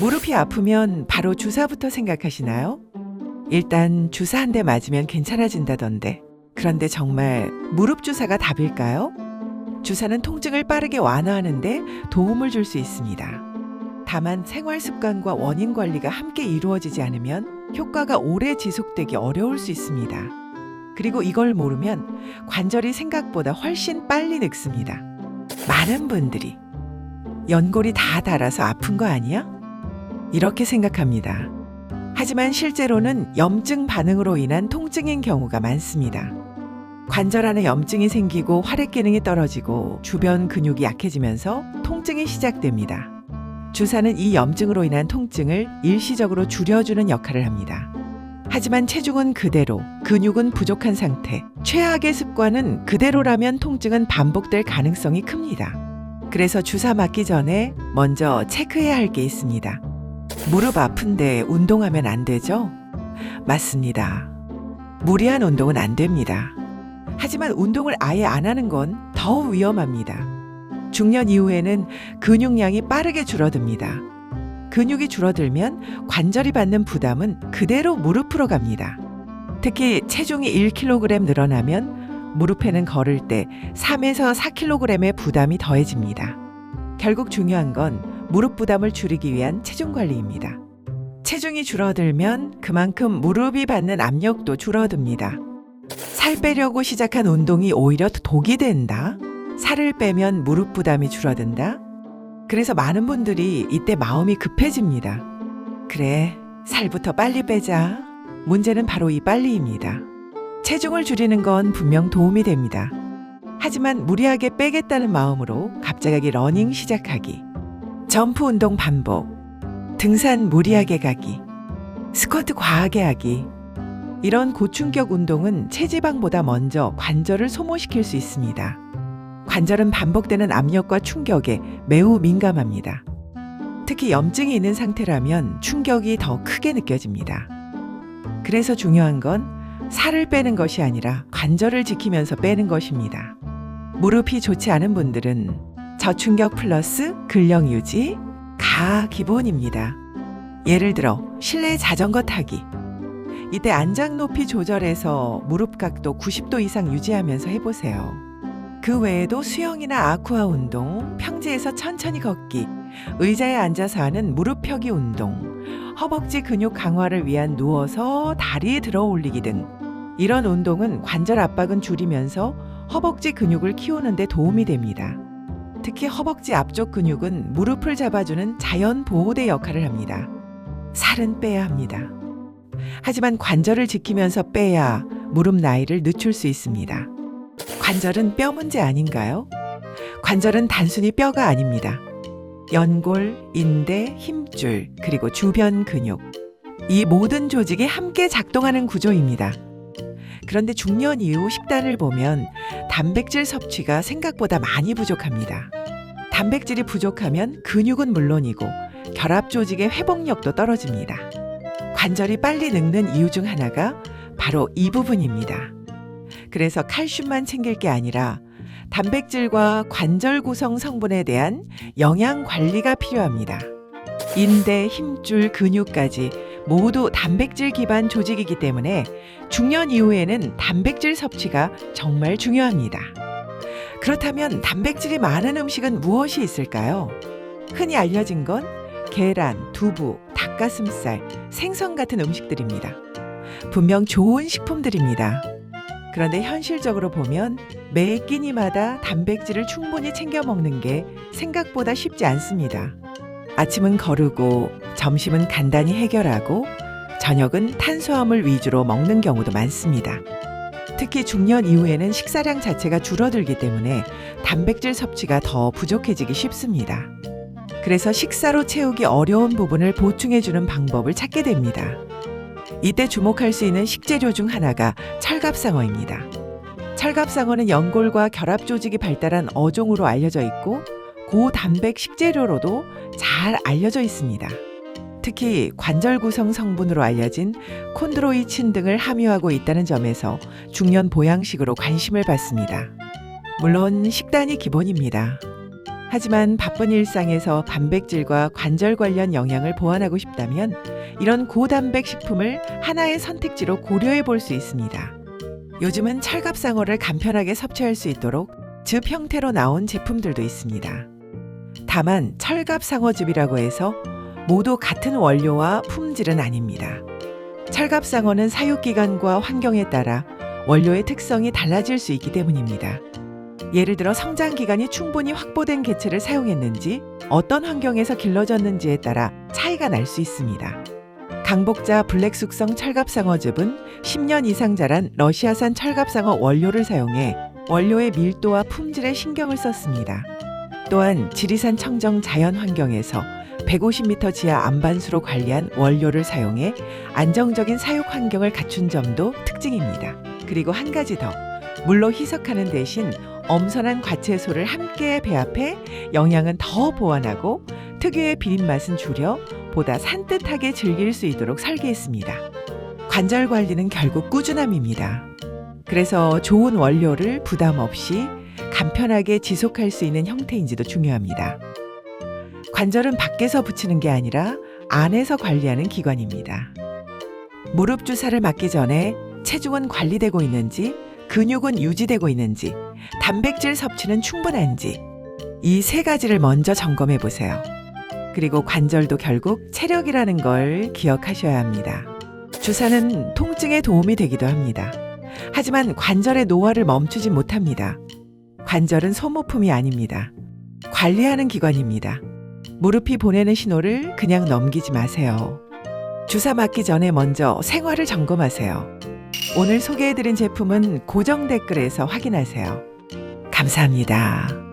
무릎이 아프면 바로 주사부터 생각하시나요? 일단 주사 한 대 맞으면 괜찮아진다던데. 그런데 정말 무릎 주사가 답일까요? 주사는 통증을 빠르게 완화하는데 도움을 줄 수 있습니다. 다만 생활 습관과 원인 관리가 함께 이루어지지 않으면 효과가 오래 지속되기 어려울 수 있습니다. 그리고 이걸 모르면 관절이 생각보다 훨씬 빨리 늙습니다. 많은 분들이 연골이 다 닳아서 아픈 거 아니야? 이렇게 생각합니다. 하지만 실제로는 염증 반응으로 인한 통증인 경우가 많습니다. 관절 안에 염증이 생기고 활액 기능이 떨어지고 주변 근육이 약해지면서 통증이 시작됩니다. 주사는 이 염증으로 인한 통증을 일시적으로 줄여주는 역할을 합니다. 하지만 체중은 그대로, 근육은 부족한 상태, 최악의 습관은 그대로라면 통증은 반복될 가능성이 큽니다. 그래서 주사 맞기 전에 먼저 체크해야 할 게 있습니다. 무릎 아픈데 운동하면 안 되죠? 맞습니다. 무리한 운동은 안 됩니다. 하지만 운동을 아예 안 하는 건 더 위험합니다. 중년 이후에는 근육량이 빠르게 줄어듭니다. 근육이 줄어들면 관절이 받는 부담은 그대로 무릎으로 갑니다. 특히 체중이 1kg 늘어나면 무릎에는 걸을 때 3에서 4kg의 부담이 더해집니다. 결국 중요한 건 무릎 부담을 줄이기 위한 체중 관리입니다. 체중이 줄어들면 그만큼 무릎이 받는 압력도 줄어듭니다. 살 빼려고 시작한 운동이 오히려 독이 된다? 살을 빼면 무릎 부담이 줄어든다? 그래서 많은 분들이 이때 마음이 급해집니다. 그래, 살부터 빨리 빼자. 문제는 바로 이 빨리입니다. 체중을 줄이는 건 분명 도움이 됩니다. 하지만 무리하게 빼겠다는 마음으로 갑자기 러닝 시작하기, 점프 운동 반복, 등산 무리하게 가기, 스쿼트 과하게 하기, 이런 고충격 운동은 체지방보다 먼저 관절을 소모시킬 수 있습니다. 관절은 반복되는 압력과 충격에 매우 민감합니다. 특히 염증이 있는 상태라면 충격이 더 크게 느껴집니다. 그래서 중요한 건 살을 빼는 것이 아니라 관절을 지키면서 빼는 것입니다. 무릎이 좋지 않은 분들은 저충격 플러스 근력 유지, 가 기본입니다. 예를 들어 실내 자전거 타기. 이때 안장 높이 조절해서 무릎 각도 90도 이상 유지하면서 해보세요. 그 외에도 수영이나 아쿠아 운동, 평지에서 천천히 걷기, 의자에 앉아서 하는 무릎 펴기 운동, 허벅지 근육 강화를 위한 누워서 다리 들어 올리기 등 이런 운동은 관절 압박은 줄이면서 허벅지 근육을 키우는 데 도움이 됩니다. 특히 허벅지 앞쪽 근육은 무릎을 잡아주는 자연 보호대 역할을 합니다. 살은 빼야 합니다. 하지만 관절을 지키면서 빼야 무릎 나이를 늦출 수 있습니다. 관절은 뼈 문제 아닌가요? 관절은 단순히 뼈가 아닙니다. 연골, 인대, 힘줄, 그리고 주변 근육. 이 모든 조직이 함께 작동하는 구조입니다. 그런데 중년 이후 식단을 보면 단백질 섭취가 생각보다 많이 부족합니다. 단백질이 부족하면 근육은 물론이고 결합 조직의 회복력도 떨어집니다. 관절이 빨리 늙는 이유 중 하나가 바로 이 부분입니다. 그래서 칼슘만 챙길 게 아니라 단백질과 관절 구성 성분에 대한 영양 관리가 필요합니다. 인대, 힘줄, 근육까지 모두 단백질 기반 조직이기 때문에 중년 이후에는 단백질 섭취가 정말 중요합니다. 그렇다면 단백질이 많은 음식은 무엇이 있을까요? 흔히 알려진 건 계란, 두부, 닭가슴살, 생선 같은 음식들입니다. 분명 좋은 식품들입니다. 그런데 현실적으로 보면 매 끼니마다 단백질을 충분히 챙겨 먹는 게 생각보다 쉽지 않습니다. 아침은 거르고 점심은 간단히 해결하고 저녁은 탄수화물 위주로 먹는 경우도 많습니다. 특히 중년 이후에는 식사량 자체가 줄어들기 때문에 단백질 섭취가 더 부족해지기 쉽습니다. 그래서 식사로 채우기 어려운 부분을 보충해주는 방법을 찾게 됩니다. 이때 주목할 수 있는 식재료 중 하나가 철갑상어입니다. 철갑상어는 연골과 결합 조직이 발달한 어종으로 알려져 있고 고단백 식재료로도 잘 알려져 있습니다. 특히 관절 구성 성분으로 알려진 콘드로이친 등을 함유하고 있다는 점에서 중년 보양식으로 관심을 받습니다. 물론 식단이 기본입니다. 하지만 바쁜 일상에서 단백질과 관절 관련 영양을 보완하고 싶다면 이런 고단백 식품을 하나의 선택지로 고려해 볼 수 있습니다. 요즘은 철갑상어를 간편하게 섭취할 수 있도록 즙 형태로 나온 제품들도 있습니다. 다만 철갑상어즙이라고 해서 모두 같은 원료와 품질은 아닙니다. 철갑상어는 사육기간과 환경에 따라 원료의 특성이 달라질 수 있기 때문입니다. 예를 들어 성장 기간이 충분히 확보된 개체를 사용했는지 어떤 환경에서 길러졌는지에 따라 차이가 날 수 있습니다. 강복자 블랙 숙성 철갑상어즙은 10년 이상 자란 러시아산 철갑상어 원료를 사용해 원료의 밀도와 품질에 신경을 썼습니다. 또한 지리산 청정 자연 환경에서 150m 지하 안반수로 관리한 원료를 사용해 안정적인 사육 환경을 갖춘 점도 특징입니다. 그리고 한 가지 더, 물로 희석하는 대신 엄선한 과채소를 함께 배합해 영양은 더 보완하고 특유의 비린 맛은 줄여 보다 산뜻하게 즐길 수 있도록 설계했습니다. 관절 관리는 결국 꾸준함입니다. 그래서 좋은 원료를 부담 없이 간편하게 지속할 수 있는 형태인지도 중요합니다. 관절은 밖에서 붙이는 게 아니라 안에서 관리하는 기관입니다. 무릎 주사를 맞기 전에 체중은 관리되고 있는지, 근육은 유지되고 있는지, 단백질 섭취는 충분한지 이 세 가지를 먼저 점검해 보세요. 그리고 관절도 결국 체력이라는 걸 기억하셔야 합니다. 주사는 통증에 도움이 되기도 합니다. 하지만 관절의 노화를 멈추지 못합니다. 관절은 소모품이 아닙니다. 관리하는 기관입니다. 무릎이 보내는 신호를 그냥 넘기지 마세요. 주사 맞기 전에 먼저 생활을 점검하세요. 오늘 소개해드린 제품은 고정 댓글에서 확인하세요. 감사합니다.